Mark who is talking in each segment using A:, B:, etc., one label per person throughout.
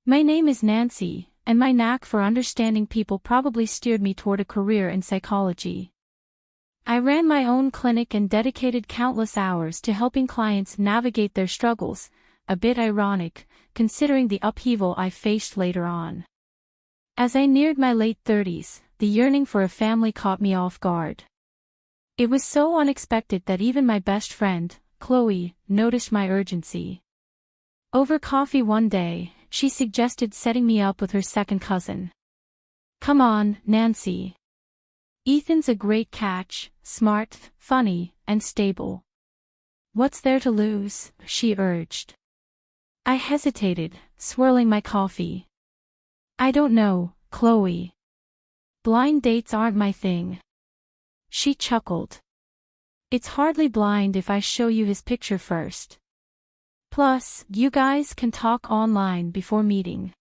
A: My name is Nancy, and my knack for understanding people probably steered me toward a career in psychology. I ran my own clinic and dedicated countless hours to helping clients navigate their struggles, a bit ironic, considering the upheaval I faced later on. As I neared my late 30s, the yearning for a family caught me off guard. It was so unexpected that even my best friend, Chloe, noticed my urgency. Over coffee one day, she suggested setting me up with her second cousin. "Come on, Nancy. Ethan's a great catch, smart, funny, and stable. What's there to lose?" she urged. I hesitated, swirling my coffee. "I don't know, Chloe. Blind dates aren't my thing." She chuckled. "It's hardly blind if I show you his picture first. Plus, you guys can talk online before meeting.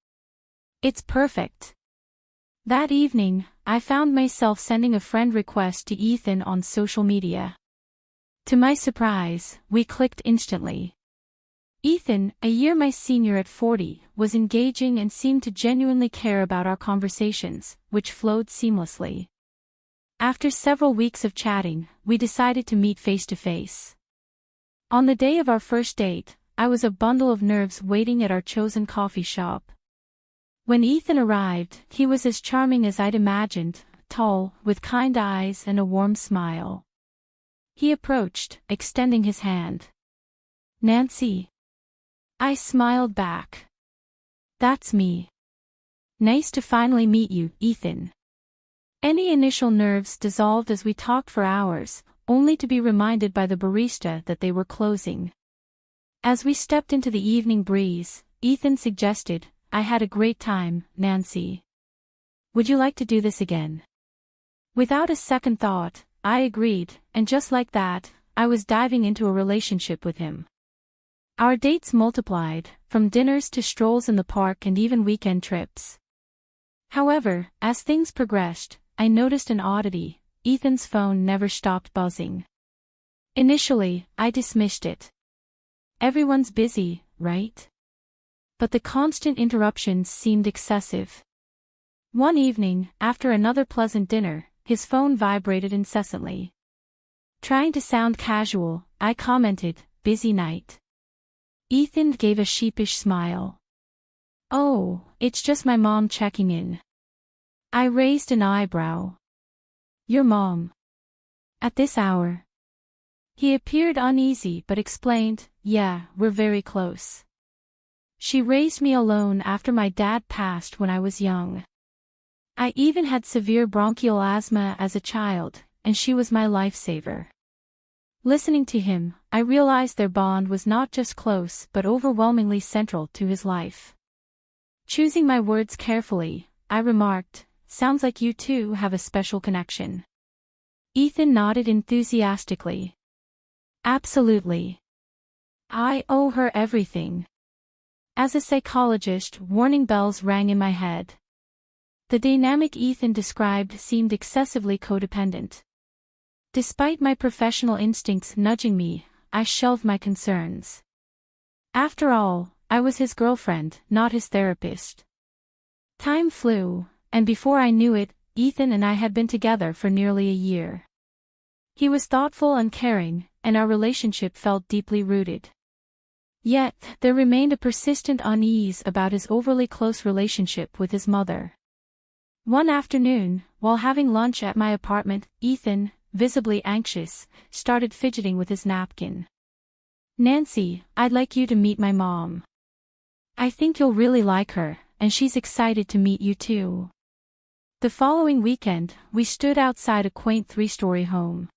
A: It's perfect." That evening, I found myself sending a friend request to Ethan on social media. To my surprise, we clicked instantly. Ethan, a year my senior at 40, was engaging and seemed to genuinely care about our conversations, which flowed seamlessly. After several weeks of chatting, we decided to meet face to face. On the day of our first date, I was a bundle of nerves waiting at our chosen coffee shop. When Ethan arrived, he was as charming as I'd imagined, tall, with kind eyes and a warm smile. He approached, extending his hand. "Nancy." I smiled back. "That's me. Nice to finally meet you, Ethan." Any initial nerves dissolved as we talked for hours, only to be reminded by the barista that they were closing. As we stepped into the evening breeze, Ethan suggested, "I had a great time, Nancy. Would you like to do this again?" Without a second thought, I agreed, and just like that, I was diving into a relationship with him. Our dates multiplied, from dinners to strolls in the park and even weekend trips. However, as things progressed, I noticed an oddity: Ethan's phone never stopped buzzing. Initially, I dismissed it. Everyone's busy, right? But the constant interruptions seemed excessive. One evening, after another pleasant dinner, his phone vibrated incessantly. Trying to sound casual, I commented, "Busy night." Ethan gave a sheepish smile. "Oh, it's just my mom checking in." I raised an eyebrow. "Your mom? At this hour?" He appeared uneasy but explained, "Yeah, we're very close. She raised me alone after my dad passed when I was young. I even had severe bronchial asthma as a child, and she was my lifesaver." Listening to him, I realized their bond was not just close but overwhelmingly central to his life. Choosing my words carefully, I remarked, "Sounds like you two have a special connection." Ethan nodded enthusiastically. "Absolutely. I owe her everything." As a psychologist, warning bells rang in my head. The dynamic Ethan described seemed excessively codependent. Despite my professional instincts nudging me, I shelved my concerns. After all, I was his girlfriend, not his therapist. Time flew, and before I knew it, Ethan and I had been together for nearly a year. He was thoughtful and caring, and our relationship felt deeply rooted. Yet, there remained a persistent unease about his overly close relationship with his mother. One afternoon, while having lunch at my apartment, Ethan, visibly anxious, started fidgeting with his napkin. "Nancy, I'd like you to meet my mom. I think you'll really like her, and she's excited to meet you too." The following weekend, we stood outside a quaint three-story home.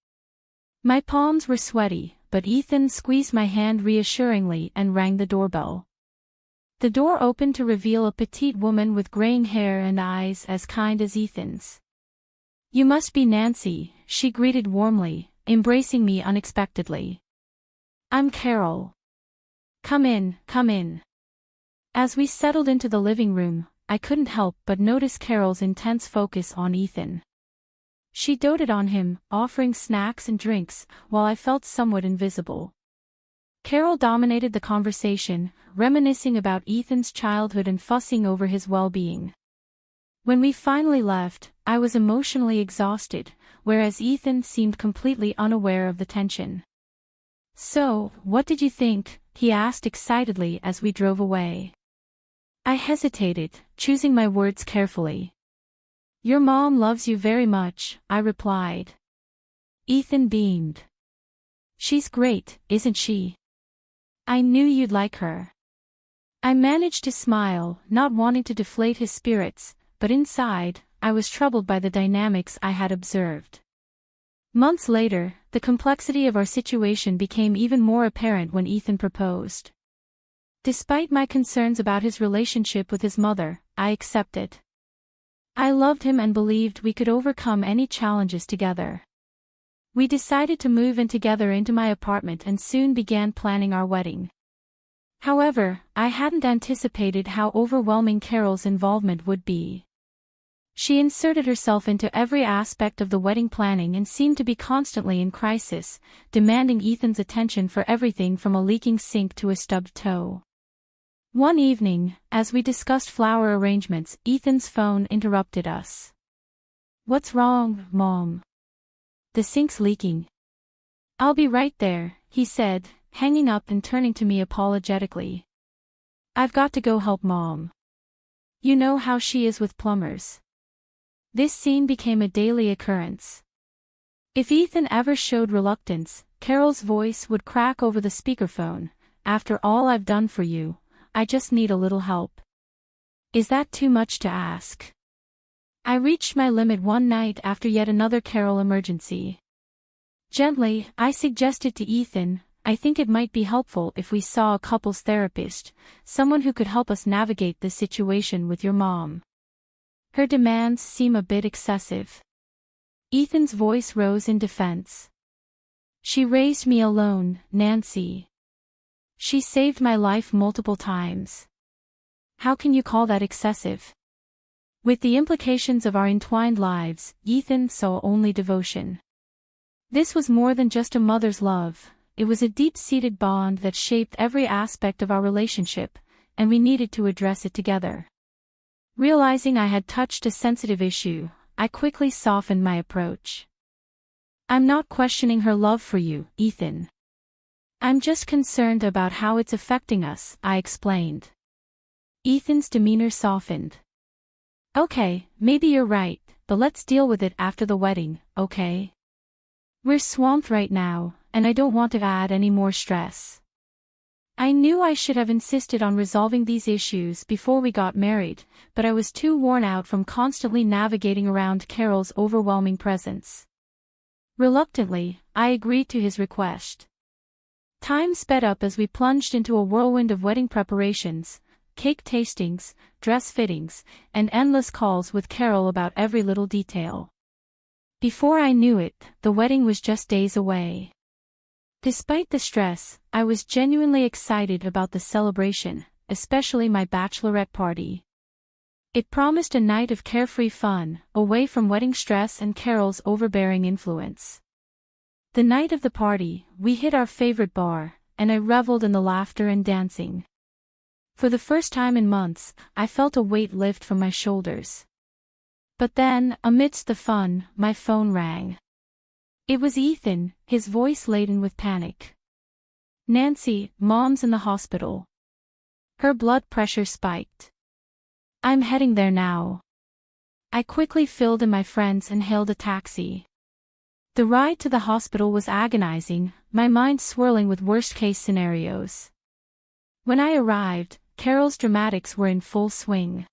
A: My palms were sweaty, but Ethan squeezed my hand reassuringly and rang the doorbell. The door opened to reveal a petite woman with graying hair and eyes as kind as Ethan's. "You must be Nancy," she greeted warmly, embracing me unexpectedly. "I'm Carol. Come in, come in." As we settled into the living room, I couldn't help but notice Carol's intense focus on Ethan. She doted on him, offering snacks and drinks, while I felt somewhat invisible. Carol dominated the conversation, reminiscing about Ethan's childhood and fussing over his well-being. When we finally left, I was emotionally exhausted, whereas Ethan seemed completely unaware of the tension. "So, what did you think?" he asked excitedly as we drove away. I hesitated, choosing my words carefully. "Your mom loves you very much," I replied. Ethan beamed. "She's great, isn't she? I knew you'd like her." I managed to smile, not wanting to deflate his spirits, but inside, I was troubled by the dynamics I had observed. Months later, the complexity of our situation became even more apparent when Ethan proposed. Despite my concerns about his relationship with his mother, I accepted. I loved him and believed we could overcome any challenges together. We decided to move in together into my apartment and soon began planning our wedding. However, I hadn't anticipated how overwhelming Carol's involvement would be. She inserted herself into every aspect of the wedding planning and seemed to be constantly in crisis, demanding Ethan's attention for everything from a leaking sink to a stubbed toe. One evening, as we discussed flower arrangements, Ethan's phone interrupted us. "What's wrong, Mom?" "The sink's leaking." "I'll be right there," he said, hanging up and turning to me apologetically. "I've got to go help Mom. You know how she is with plumbers." This scene became a daily occurrence. If Ethan ever showed reluctance, Carol's voice would crack over the speakerphone. "After all I've done for you, I just need a little help." Is that too much to ask? I reached my limit one night after yet another Carol emergency. Gently, I suggested to Ethan, "I think it might be helpful if we saw a couples therapist, someone who could help us navigate this situation with your mom. Her demands seem a bit excessive." Ethan's voice rose in defense. "She raised me alone, Nancy. She saved my life multiple times. How can you call that excessive?" With the implications of our entwined lives, Ethan saw only devotion. This was more than just a mother's love, it was a deep-seated bond that shaped every aspect of our relationship, and we needed to address it together. Realizing I had touched a sensitive issue, I quickly softened my approach. "I'm not questioning her love for you, Ethan. I'm just concerned about how it's affecting us," I explained. Ethan's demeanor softened. "Okay, maybe you're right, but let's deal with it after the wedding, okay? We're swamped right now, and I don't want to add any more stress." I knew I should have insisted on resolving these issues before we got married, but I was too worn out from constantly navigating around Carol's overwhelming presence. Reluctantly, I agreed to his request. Time sped up as we plunged into a whirlwind of wedding preparations, cake tastings, dress fittings, and endless calls with Carol about every little detail. Before I knew it, the wedding was just days away. Despite the stress, I was genuinely excited about the celebration, especially my bachelorette party. It promised a night of carefree fun, away from wedding stress and Carol's overbearing influence. The night of the party, we hit our favorite bar, and I reveled in the laughter and dancing. For the first time in months, I felt a weight lift from my shoulders. But then, amidst the fun, my phone rang. It was Ethan, his voice laden with panic. "Nancy, Mom's in the hospital. Her blood pressure spiked. I'm heading there now." I quickly filled in my friends and hailed a taxi. The ride to the hospital was agonizing, my mind swirling with worst-case scenarios. When I arrived, Carol's dramatics were in full swing.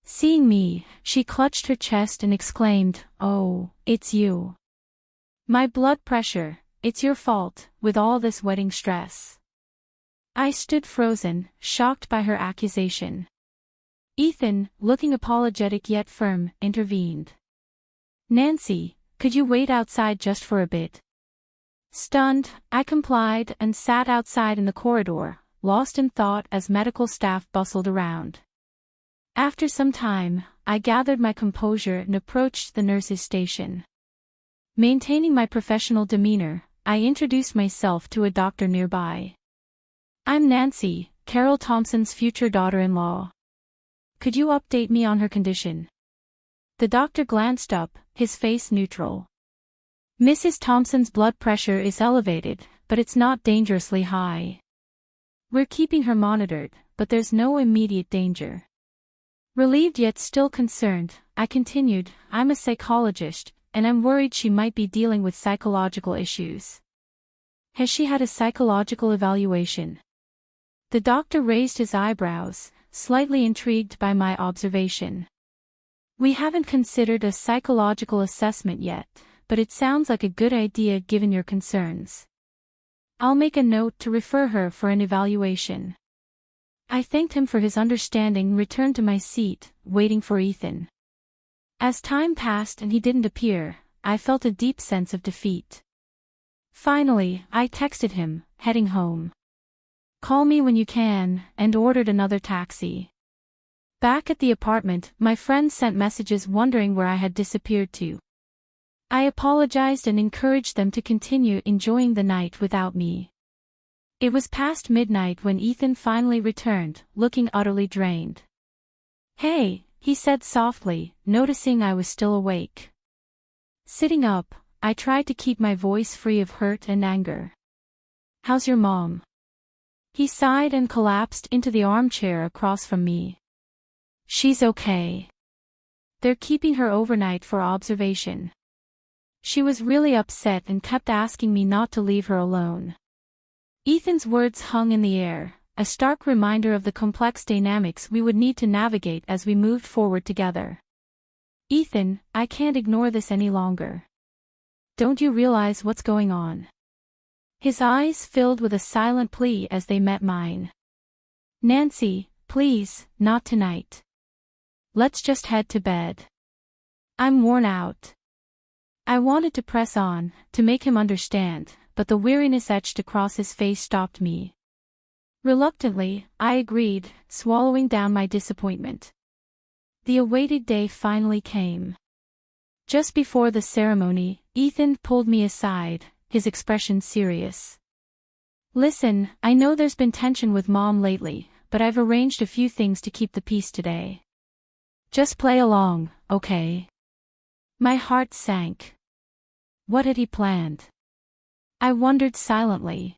A: Seeing me, she clutched her chest and exclaimed, "Oh, it's you. My blood pressure, it's your fault, with all this wedding stress." I stood frozen, shocked by her accusation. Ethan, looking apologetic yet firm, intervened. "Nancy, could you wait outside just for a bit?" Stunned, I complied and sat outside in the corridor, lost in thought as medical staff bustled around. After some time, I gathered my composure and approached the nurse's station. Maintaining my professional demeanor, I introduced myself to a doctor nearby. I'm Nancy, Carol Thompson's future daughter-in-law. Could you update me on her condition? The doctor glanced up, his face neutral. Mrs. Thompson's blood pressure is elevated, but it's not dangerously high. We're keeping her monitored, but there's no immediate danger. Relieved yet still concerned, I continued, I'm a psychologist, and I'm worried she might be dealing with psychological issues. Has she had a psychological evaluation? The doctor raised his eyebrows, slightly intrigued by my observation. We haven't considered a psychological assessment yet, but it sounds like a good idea given your concerns. I'll make a note to refer her for an evaluation. I thanked him for his understanding and returned to my seat, waiting for Ethan. As time passed and he didn't appear, I felt a deep sense of defeat. Finally, I texted him, heading home. Call me when you can, and ordered another taxi. Back at the apartment, my friends sent messages wondering where I had disappeared to. I apologized and encouraged them to continue enjoying the night without me. It was past midnight when Ethan finally returned, looking utterly drained. Hey, he said softly, noticing I was still awake. Sitting up, I tried to keep my voice free of hurt and anger. How's your mom? He sighed and collapsed into the armchair across from me. She's okay. They're keeping her overnight for observation. She was really upset and kept asking me not to leave her alone. Ethan's words hung in the air, a stark reminder of the complex dynamics we would need to navigate as we moved forward together. Ethan, I can't ignore this any longer. Don't you realize what's going on? His eyes filled with a silent plea as they met mine. Nancy, please, not tonight. Let's just head to bed. I'm worn out. I wanted to press on, to make him understand, but the weariness etched across his face stopped me. Reluctantly, I agreed, swallowing down my disappointment. The awaited day finally came. Just before the ceremony, Ethan pulled me aside, his expression serious. Listen, I know there's been tension with Mom lately, but I've arranged a few things to keep the peace today. Just play along, okay? My heart sank. What had he planned? I wondered silently.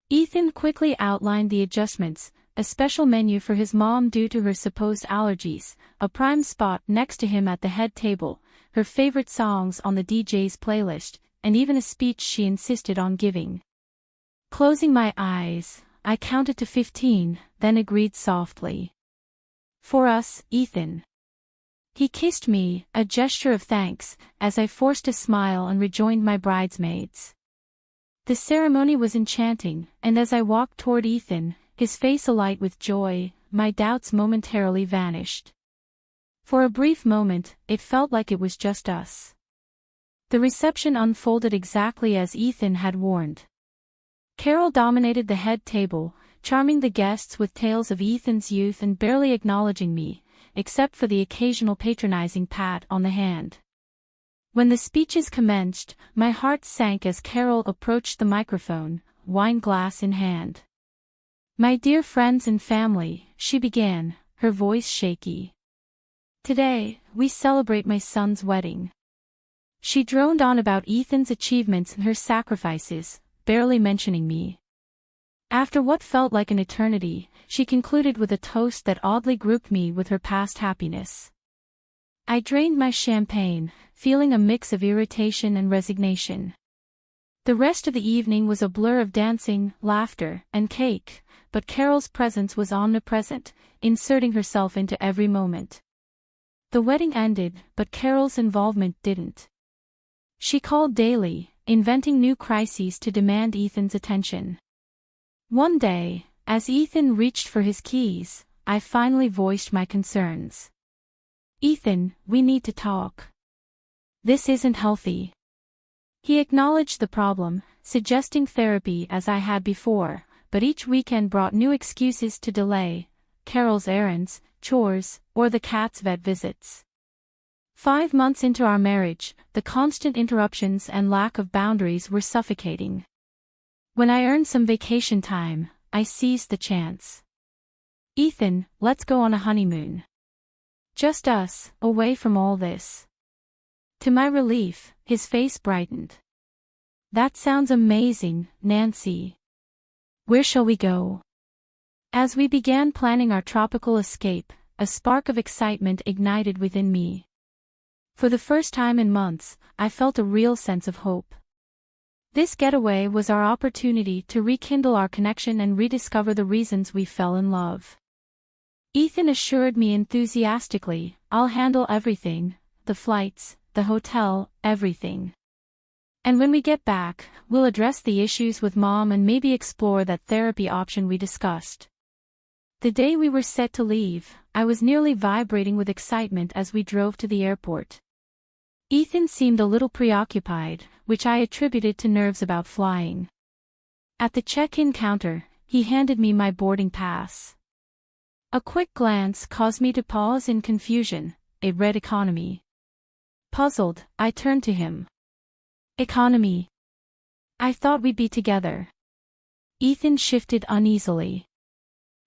A: Ethan quickly outlined the adjustments, a special menu for his mom due to her supposed allergies, a prime spot next to him at the head table, her favorite songs on the DJ's playlist, and even a speech she insisted on giving. Closing my eyes, I counted to 15, then agreed softly. For us, Ethan. He kissed me, a gesture of thanks, as I forced a smile and rejoined my bridesmaids. The ceremony was enchanting, and as I walked toward Ethan, his face alight with joy, my doubts momentarily vanished. For a brief moment, it felt like it was just us. The reception unfolded exactly as Ethan had warned. Carol dominated the head table, charming the guests with tales of Ethan's youth and barely acknowledging me, except for the occasional patronizing pat on the hand. When the speeches commenced, my heart sank as Carol approached the microphone, wine glass in hand. My dear friends and family, she began, her voice shaky. Today, we celebrate my son's wedding. She droned on about Ethan's achievements and her sacrifices, barely mentioning me. After what felt like an eternity, she concluded with a toast that oddly grouped me with her past happiness. I drained my champagne, feeling a mix of irritation and resignation. The rest of the evening was a blur of dancing, laughter, and cake, but Carol's presence was omnipresent, inserting herself into every moment. The wedding ended, but Carol's involvement didn't. She called daily, inventing new crises to demand Ethan's attention. One day, as Ethan reached for his keys, I finally voiced my concerns. Ethan, we need to talk. This isn't healthy. He acknowledged the problem, suggesting therapy as I had before, but each weekend brought new excuses to delay, Carol's errands, chores, or the cat's vet visits. 5 months into our marriage, the constant interruptions and lack of boundaries were suffocating. When I earned some vacation time, I seized the chance. "Ethan, let's go on a honeymoon. Just us, away from all this." To my relief, his face brightened. "That sounds amazing, Nancy. Where shall we go?" As we began planning our tropical escape, a spark of excitement ignited within me. For the first time in months, I felt a real sense of hope. This getaway was our opportunity to rekindle our connection and rediscover the reasons we fell in love. Ethan assured me enthusiastically, "I'll handle everything, the flights, the hotel, everything. And when we get back, we'll address the issues with Mom and maybe explore that therapy option we discussed." The day we were set to leave, I was nearly vibrating with excitement as we drove to the airport. Ethan seemed a little preoccupied, which I attributed to nerves about flying. At the check-in counter, he handed me my boarding pass. A quick glance caused me to pause in confusion. It read economy. Puzzled, I turned to him. "Economy? I thought we'd be together." Ethan shifted uneasily.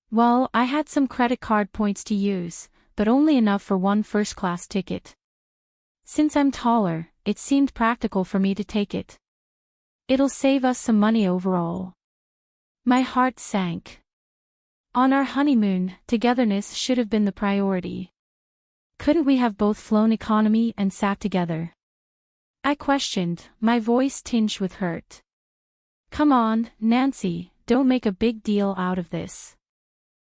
A: "Well, I had some credit card points to use, but only enough for one first-class ticket. Since I'm taller, it seemed practical for me to take it. It'll save us some money overall." My heart sank. On our honeymoon, togetherness should have been the priority. Couldn't we have both flown economy and sat together? I questioned, my voice tinged with hurt. "Come on, Nancy, don't make a big deal out of this.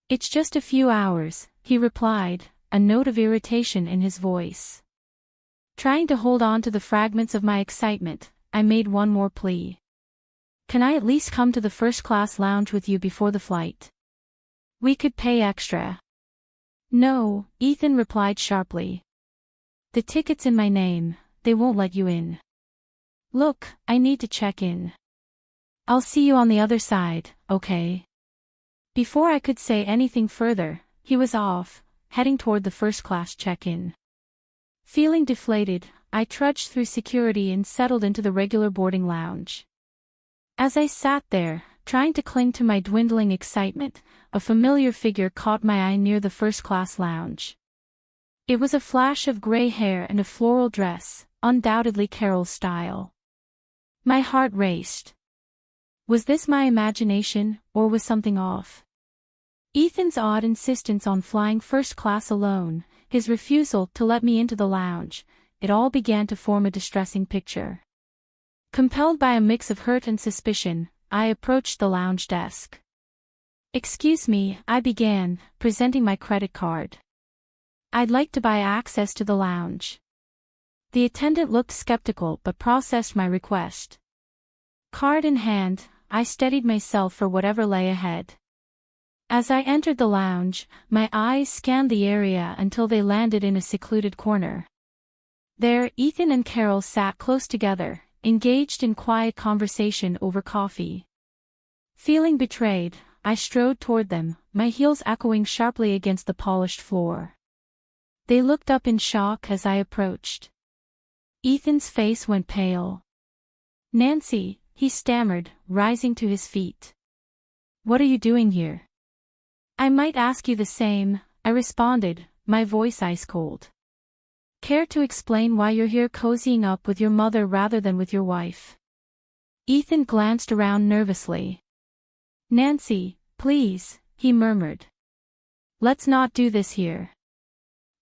A: It's just a few hours," he replied, a note of irritation in his voice. Trying to hold on to the fragments of my excitement, I made one more plea. "Can I at least come to the first-class lounge with you before the flight? We could pay extra." "No," Ethan replied sharply. "The ticket's in my name, they won't let you in. Look, I need to check in. I'll see you on the other side, okay?" Before I could say anything further, he was off, heading toward the first-class check-in. Feeling deflated, I trudged through security and settled into the regular boarding lounge. As I sat there, trying to cling to my dwindling excitement, a familiar figure caught my eye near the first-class lounge. It was a flash of gray hair and a floral dress, undoubtedly Carol's style. My heart raced. Was this my imagination, or was something off? Ethan's odd insistence on flying first class alone, his refusal to let me into the lounge, it all began to form a distressing picture. Compelled by a mix of hurt and suspicion, I approached the lounge desk. "Excuse me," I began, presenting my credit card. "I'd like to buy access to the lounge." The attendant looked skeptical but processed my request. Card in hand, I steadied myself for whatever lay ahead. As I entered the lounge, my eyes scanned the area until they landed in a secluded corner. There, Ethan and Carol sat close together, engaged in quiet conversation over coffee. Feeling betrayed, I strode toward them, my heels echoing sharply against the polished floor. They looked up in shock as I approached. Ethan's face went pale. "Nancy," he stammered, rising to his feet. "What are you doing here?" "I might ask you the same," I responded, my voice ice-cold. "Care to explain why you're here cozying up with your mother rather than with your wife?" Ethan glanced around nervously. "Nancy, please," he murmured. "Let's not do this here.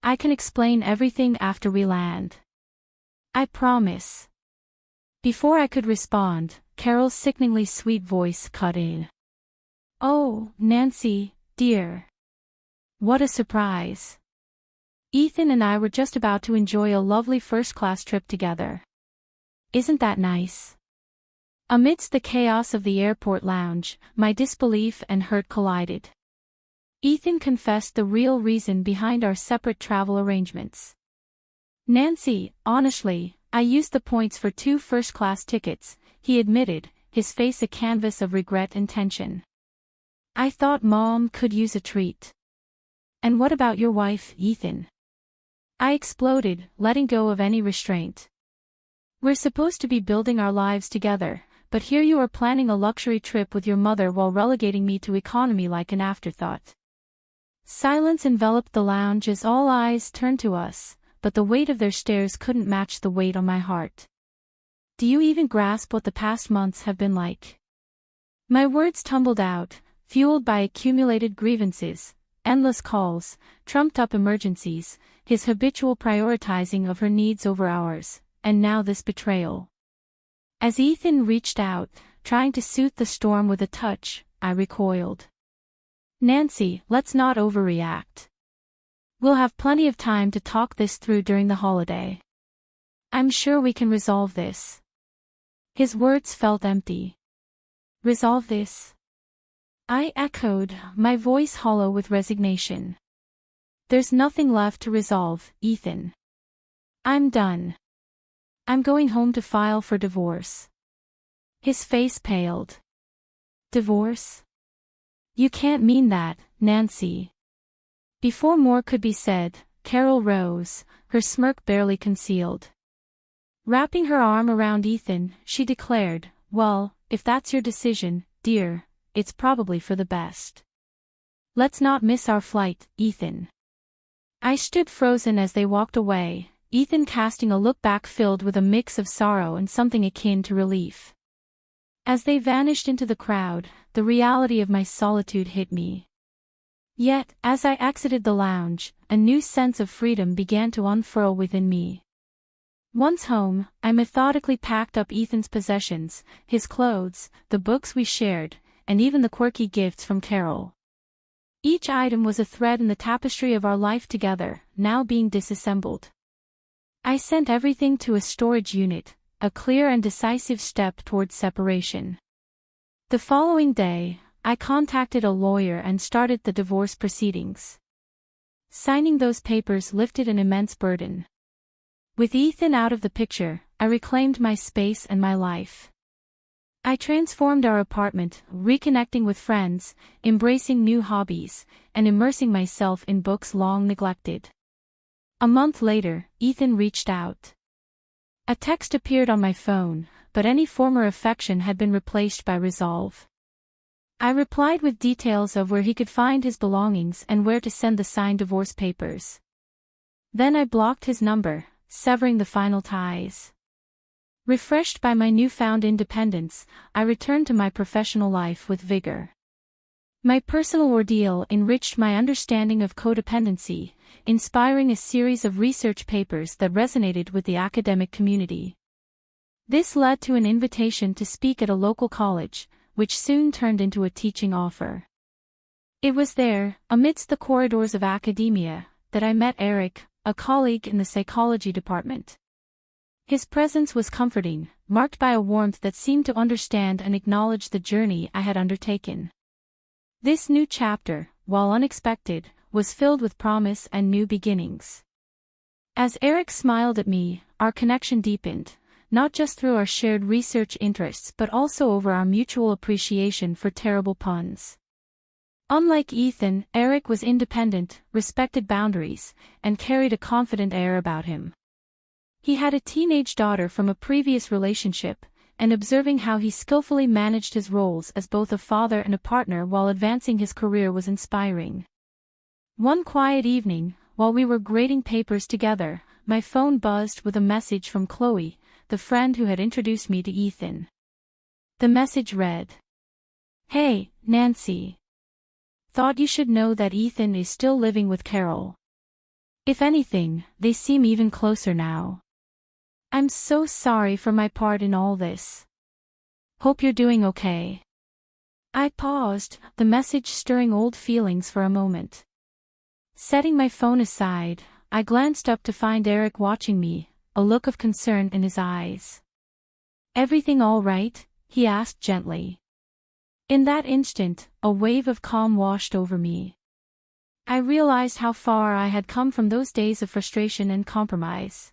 A: I can explain everything after we land. I promise." Before I could respond, Carol's sickeningly sweet voice cut in. "Oh, Nancy, dear. What a surprise. Ethan and I were just about to enjoy a lovely first-class trip together. Isn't that nice?" Amidst the chaos of the airport lounge, my disbelief and hurt collided. Ethan confessed the real reason behind our separate travel arrangements. "Nancy, honestly, I used the points for 2 first-class tickets," he admitted, his face a canvas of regret and tension. "I thought Mom could use a treat." "And what about your wife, Ethan?" I exploded, letting go of any restraint. "We're supposed to be building our lives together, but here you are planning a luxury trip with your mother while relegating me to economy like an afterthought." Silence enveloped the lounge as all eyes turned to us, but the weight of their stares couldn't match the weight on my heart. "Do you even grasp what the past months have been like?" My words tumbled out, fueled by accumulated grievances, endless calls, trumped-up emergencies, his habitual prioritizing of her needs over ours, and now this betrayal. As Ethan reached out, trying to soothe the storm with a touch, I recoiled. "Nancy, let's not overreact. We'll have plenty of time to talk this through during the holiday. I'm sure we can resolve this." His words felt empty. "Resolve this?" I echoed, my voice hollow with resignation. "There's nothing left to resolve, Ethan. I'm done. I'm going home to file for divorce." His face paled. "Divorce? You can't mean that, Nancy." Before more could be said, Carol rose, her smirk barely concealed. Wrapping her arm around Ethan, she declared, "Well, if that's your decision, dear, it's probably for the best. Let's not miss our flight, Ethan." I stood frozen as they walked away, Ethan casting a look back filled with a mix of sorrow and something akin to relief. As they vanished into the crowd, the reality of my solitude hit me. Yet, as I exited the lounge, a new sense of freedom began to unfurl within me. Once home, I methodically packed up Ethan's possessions, his clothes, the books we shared, and even the quirky gifts from Carol. Each item was a thread in the tapestry of our life together, now being disassembled. I sent everything to a storage unit, a clear and decisive step towards separation. The following day, I contacted a lawyer and started the divorce proceedings. Signing those papers lifted an immense burden. With Ethan out of the picture, I reclaimed my space and my life. I transformed our apartment, reconnecting with friends, embracing new hobbies, and immersing myself in books long neglected. A month later, Ethan reached out. A text appeared on my phone, but any former affection had been replaced by resolve. I replied with details of where he could find his belongings and where to send the signed divorce papers. Then I blocked his number, severing the final ties. Refreshed by my newfound independence, I returned to my professional life with vigor. My personal ordeal enriched my understanding of codependency, inspiring a series of research papers that resonated with the academic community. This led to an invitation to speak at a local college, which soon turned into a teaching offer. It was there, amidst the corridors of academia, that I met Eric, a colleague in the psychology department. His presence was comforting, marked by a warmth that seemed to understand and acknowledge the journey I had undertaken. This new chapter, while unexpected, was filled with promise and new beginnings. As Eric smiled at me, our connection deepened, not just through our shared research interests but also over our mutual appreciation for terrible puns. Unlike Ethan, Eric was independent, respected boundaries, and carried a confident air about him. He had a teenage daughter from a previous relationship, and observing how he skillfully managed his roles as both a father and a partner while advancing his career was inspiring. One quiet evening, while we were grading papers together, my phone buzzed with a message from Chloe, the friend who had introduced me to Ethan. The message read, "Hey, Nancy. Thought you should know that Ethan is still living with Carol. If anything, they seem even closer now. I'm so sorry for my part in all this. Hope you're doing okay." I paused, the message stirring old feelings for a moment. Setting my phone aside, I glanced up to find Eric watching me, a look of concern in his eyes. "Everything all right?" he asked gently. In that instant, a wave of calm washed over me. I realized how far I had come from those days of frustration and compromise.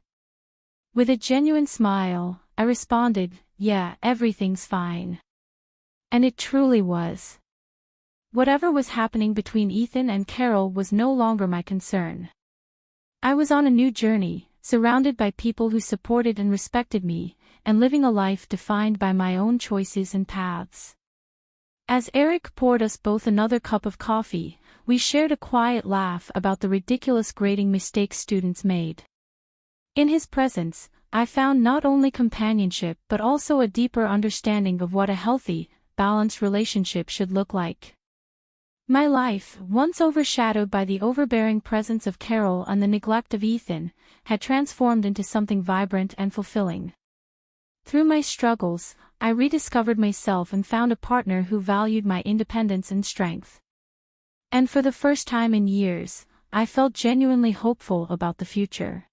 A: With a genuine smile, I responded, "Yeah, everything's fine." And it truly was. Whatever was happening between Ethan and Carol was no longer my concern. I was on a new journey, surrounded by people who supported and respected me, and living a life defined by my own choices and paths. As Eric poured us both another cup of coffee, we shared a quiet laugh about the ridiculous grading mistakes students made. In his presence, I found not only companionship but also a deeper understanding of what a healthy, balanced relationship should look like. My life, once overshadowed by the overbearing presence of Carol and the neglect of Ethan, had transformed into something vibrant and fulfilling. Through my struggles, I rediscovered myself and found a partner who valued my independence and strength. And for the first time in years, I felt genuinely hopeful about the future.